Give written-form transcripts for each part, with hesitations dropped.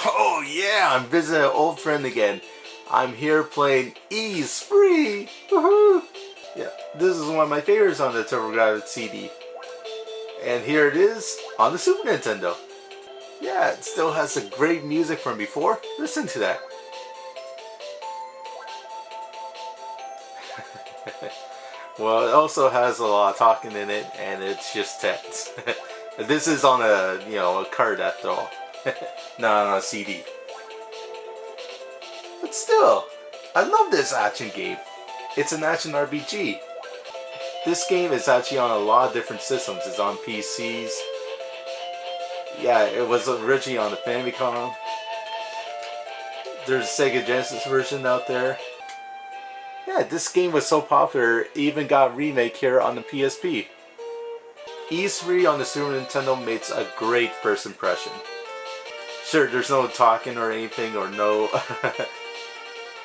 Oh yeah, I'm visiting an old friend again. I'm here playing Ease Free. Woohoo! Yeah, this is one of my favorites on the TurboGrafx CD. And here it is on the Super Nintendo. Yeah, it still has the great music from before. Listen to that. Well, it also has a lot of talking in it, and it's just text. This is on a card after all, not on a CD. But still, I love this action game. It's an action RPG. This game is actually on a lot of different systems. It's on PCs. Yeah, it was originally on the Famicom. There's a Sega Genesis version out there. Yeah, this game was so popular, it even got a remake here on the PSP. E3 on the Super Nintendo makes a great first impression. Sure, there's no talking or anything, or no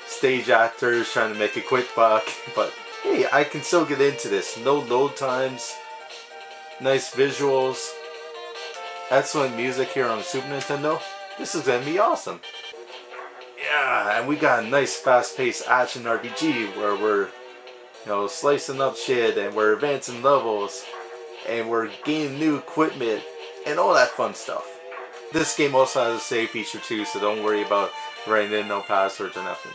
stage actors trying to make a quick buck, but hey, I can still get into this. No load times, nice visuals, excellent music here on the Super Nintendo. This is gonna be awesome. Yeah, and we got a nice fast-paced action RPG where we're, slicing up shit, and we're advancing levels, and we're gaining new equipment, and all that fun stuff. This game also has a save feature too, so don't worry about writing in no passwords or nothing.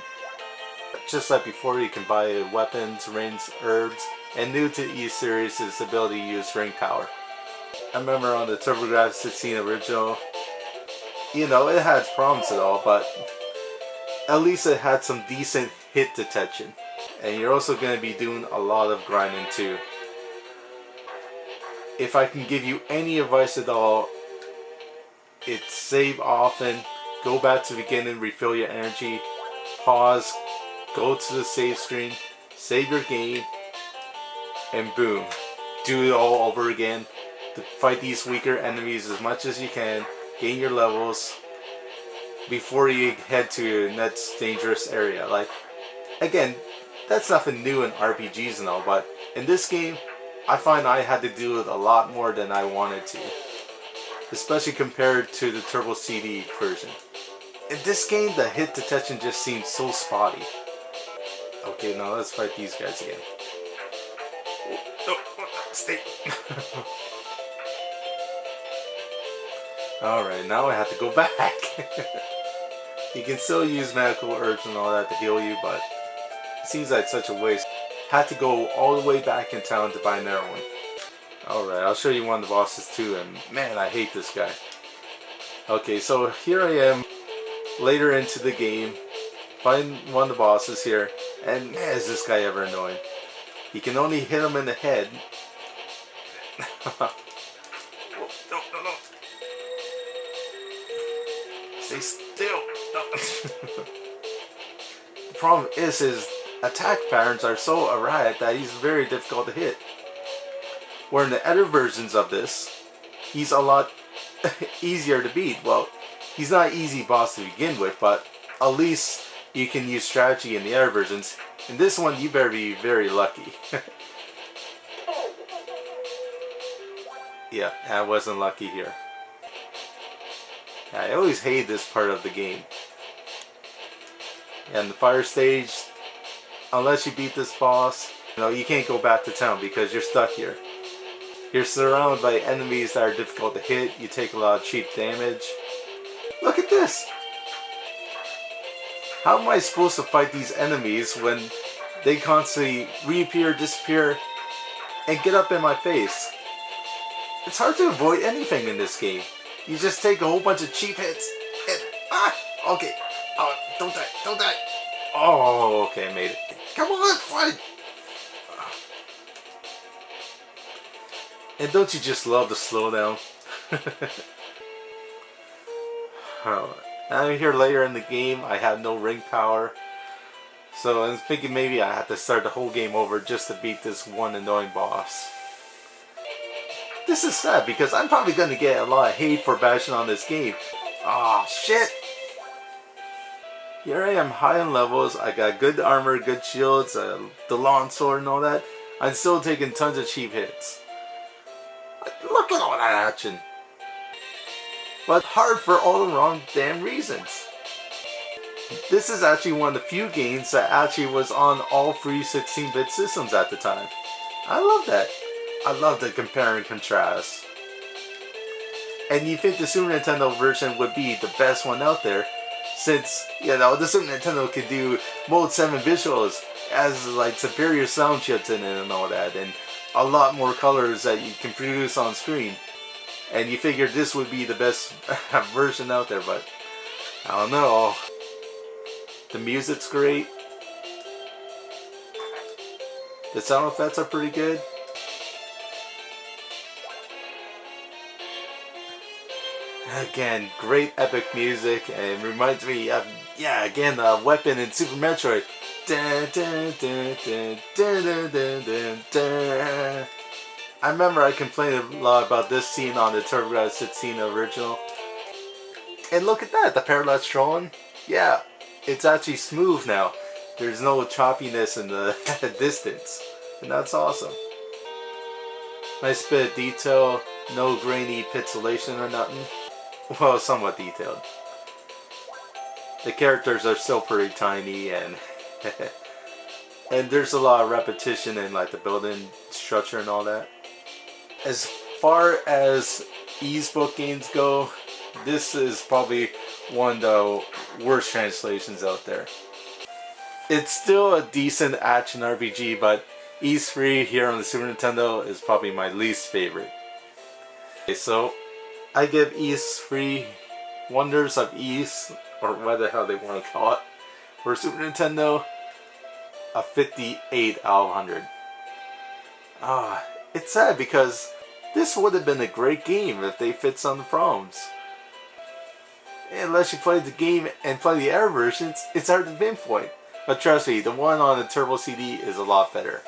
Just like before, you can buy weapons, rings, herbs, and new to E-Series is the ability to use ring power. I remember on the TurboGrafx 16 original, it had problems and all, but at least it had some decent hit detection. And you're also going to be doing a lot of grinding too. If I can give you any advice at all, it's save often, go back to the beginning, refill your energy, pause, go to the save screen, save your game, and boom, do it all over again to fight these weaker enemies as much as you can, gain your levels before you head to your next dangerous area. Like, again, that's nothing new in RPGs and all, but in this game, I find I had to do it a lot more than I wanted to, especially compared to the Turbo CD version. In this game, the hit detection just seems so spotty. Okay, now let's fight these guys again. Oh, stay. Alright, now I have to go back. You can still use medical herbs and all that to heal you, but it seems like such a waste. Had to go all the way back in town to buy another one. Alright, I'll show you one of the bosses too, and man, I hate this guy. Okay, so here I am, later into the game, find one of the bosses here, and man, is this guy ever annoying. You can only hit him in the head. Oh, no. Stay still. No. The problem is his attack patterns are so erratic that he's very difficult to hit. Where in the other versions of this, he's a lot easier to beat. Well, he's not an easy boss to begin with, but at least you can use strategy in the other versions. In this one, you better be very lucky. Yeah, I wasn't lucky here. I always hate this part of the game. And the fire stage, unless you beat this boss, you can't go back to town because you're stuck here. You're surrounded by enemies that are difficult to hit. You take a lot of cheap damage. Look at this! How am I supposed to fight these enemies when they constantly reappear, disappear, and get up in my face? It's hard to avoid anything in this game. You just take a whole bunch of cheap hits and okay. Oh, don't die. Oh, okay, I made it. Come on, fight! And don't you just love the slowdown? Oh, I'm here later in the game. I have no ring power, so I'm thinking maybe I have to start the whole game over just to beat this one annoying boss. This is sad because I'm probably going to get a lot of hate for bashing on this game. Oh shit! Here I am high in levels, I got good armor, good shields, the long sword and all that. I'm still taking tons of cheap hits. Look at all that action! but hard for all the wrong damn reasons. This is actually one of the few games that actually was on all three 16-bit systems at the time. I love that. I love the compare and contrast. And you think the Super Nintendo version would be the best one out there, since, you know, the Super Nintendo could do Mode 7 visuals, as like superior sound chips in it and all that, and a lot more colors that you can produce on screen. And you figured this would be the best version out there, but I don't know. The music's great. The sound effects are pretty good. Again, great epic music, and reminds me of, yeah, again, Weapon in Super Metroid. Dun, dun, dun, dun, dun, dun, dun, dun, dun. I remember I complained a lot about this scene on the TurboGrafx 16 original. And look at that, the parallax scrolling. Yeah, it's actually smooth now. There's no choppiness in the distance. And that's awesome. Nice bit of detail, no grainy pixelation or nothing. Well, somewhat detailed. The characters are still pretty tiny, and and there's a lot of repetition in like the building structure and all that. As far as easebook games go, this is probably one of the worst translations out there. It's still a decent action RPG, but Ys 3 here on the Super Nintendo is probably my least favorite. Okay, so I give Ys 3 Wonders of Ys, or whatever the hell they want to call it, for Super Nintendo, a 58 out of 100. It's sad because this would have been a great game if they fixed on the problems. Unless you play the game and play the error versions, it's hard to pinpoint. But trust me, the one on the Turbo CD is a lot better.